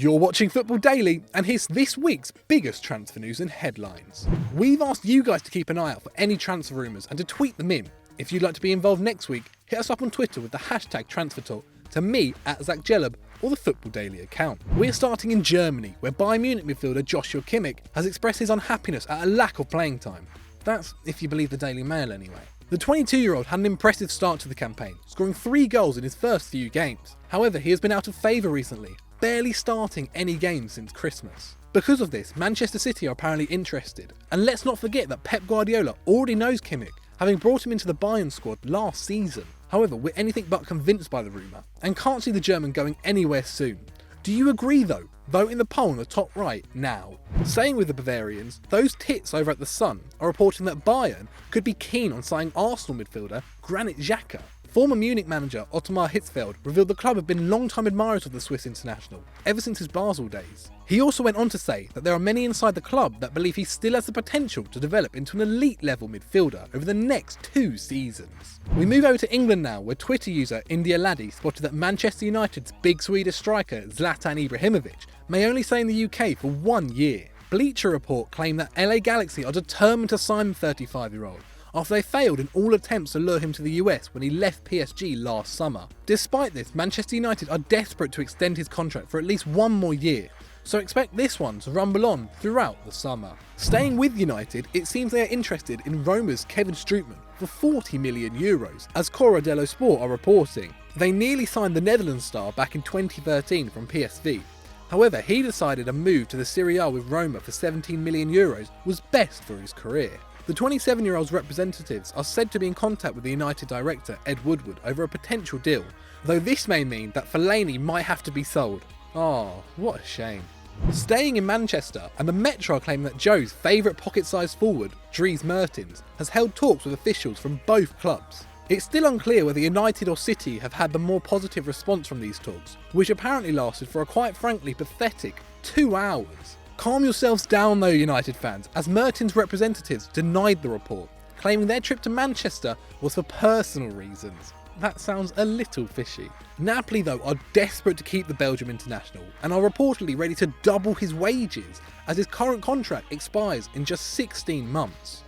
You're watching Football Daily, and here's this week's biggest transfer news and headlines. We've asked you guys to keep an eye out for any transfer rumours and to tweet them in. If you'd like to be involved next week, hit us up on Twitter with the hashtag TransferTalk, to me at Zach Jellab or the Football Daily account. We're starting in Germany, where Bayern Munich midfielder Joshua Kimmich has expressed his unhappiness at a lack of playing time. That's if you believe the Daily Mail anyway. The 22-year-old had an impressive start to the campaign, scoring 3 goals in his first few games. However, he has been out of favour recently, barely starting any games since Christmas. Because of this, Manchester City are apparently interested. And let's not forget that Pep Guardiola already knows Kimmich, having brought him into the Bayern squad last season. However, we're anything but convinced by the rumour, and can't see the German going anywhere soon. Do you agree though? Vote in the poll in the top right now. Staying with the Bavarians, those tits over at The Sun are reporting that Bayern could be keen on signing Arsenal midfielder Granit Xhaka. Former Munich manager Otmar Hitzfeld revealed the club have been long-time admirers of the Swiss international, ever since his Basel days. He also went on to say that there are many inside the club that believe he still has the potential to develop into an elite-level midfielder over the next 2 seasons. We move over to England now, where Twitter user India Laddie spotted that Manchester United's big Swedish striker Zlatan Ibrahimovic may only stay in the UK for 1 year. Bleacher Report claimed that LA Galaxy are determined to sign the 35-year-old, after they failed in all attempts to lure him to the US when he left PSG last summer. Despite this, Manchester United are desperate to extend his contract for at least 1 more year, so expect this one to rumble on throughout the summer. Staying with United, it seems they are interested in Roma's Kevin Strootman for €40 million, as Corriere dello Sport are reporting. They nearly signed the Netherlands star back in 2013 from PSV. However, he decided a move to the Serie A with Roma for €17 million was best for his career. The 27-year-old's representatives are said to be in contact with the United director Ed Woodward over a potential deal, though this may mean that Fellaini might have to be sold. Oh, what a shame. Staying in Manchester, and the Metro are claiming that Joe's favourite pocket-sized forward, Dries Mertens, has held talks with officials from both clubs. It's still unclear whether United or City have had the more positive response from these talks, which apparently lasted for a quite frankly pathetic 2 hours. Calm yourselves down though, United fans, as Mertens' representatives denied the report, claiming their trip to Manchester was for personal reasons. That sounds a little fishy. Napoli though are desperate to keep the Belgium international and are reportedly ready to double his wages, as his current contract expires in just 16 months.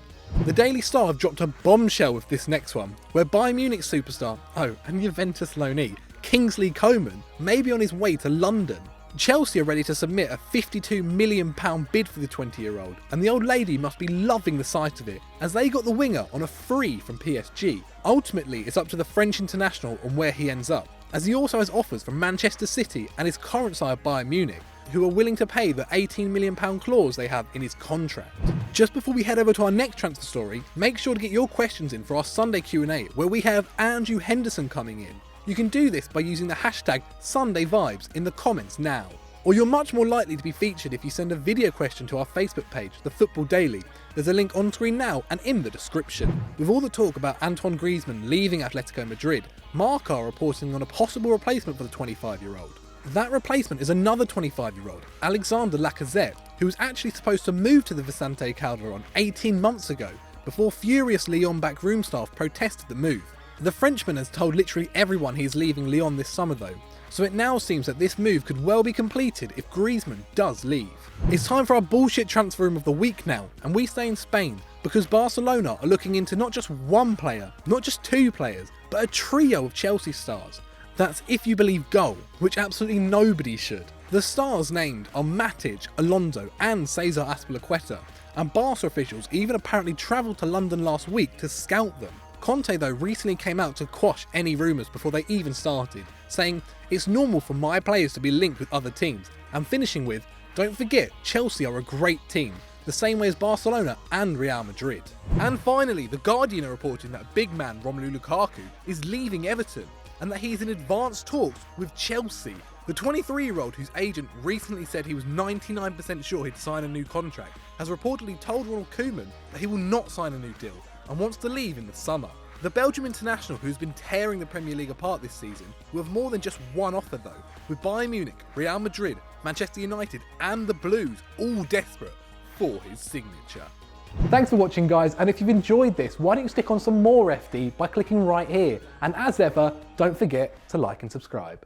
The Daily Star have dropped a bombshell with this next one, where Bayern Munich superstar, and Juventus loanee, Kingsley Coman may be on his way to London. Chelsea are ready to submit a £52 million bid for the 20-year-old, and the old lady must be loving the sight of it, as they got the winger on a free from PSG. Ultimately, it's up to the French international on where he ends up, as he also has offers from Manchester City and his current side Bayern Munich, who are willing to pay the £18 million clause they have in his contract. Just before we head over to our next transfer story, make sure to get your questions in for our Sunday Q&A, where we have Andrew Henderson coming in. You can do this by using the hashtag SundayVibes in the comments now. Or you're much more likely to be featured if you send a video question to our Facebook page, The Football Daily. There's a link on screen now and in the description. With all the talk about Antoine Griezmann leaving Atletico Madrid, Marca are reporting on a possible replacement for the 25-year-old. That replacement is another 25-year-old, Alexandre Lacazette, who was actually supposed to move to the Vicente Calderon 18 months ago, before furious Lyon backroom staff protested the move. The Frenchman has told literally everyone he is leaving Lyon this summer though, so it now seems that this move could well be completed if Griezmann does leave. It's time for our bullshit transfer room of the week now, and we stay in Spain because Barcelona are looking into not just 1 player, not just 2 players, but a trio of Chelsea stars. That's if you believe goal, which absolutely nobody should. The stars named are Matic, Alonso and Cesar Azpilicueta, and Barca officials even apparently travelled to London last week to scout them. Conte though recently came out to quash any rumours before they even started, saying it's normal for my players to be linked with other teams, and finishing with, don't forget Chelsea are a great team, the same way as Barcelona and Real Madrid. And finally, The Guardian are reporting that big man Romelu Lukaku is leaving Everton, and that he is in advanced talks with Chelsea. The 23-year-old, whose agent recently said he was 99% sure he'd sign a new contract, has reportedly told Ronald Koeman that he will not sign a new deal and wants to leave in the summer. The Belgium international, who's been tearing the Premier League apart this season, will have more than just one offer though, with Bayern Munich, Real Madrid, Manchester United and the Blues all desperate for his signature. Thanks for watching guys, and if you've enjoyed this, why don't you stick on some more FD by clicking right here, and as ever, don't forget to like and subscribe.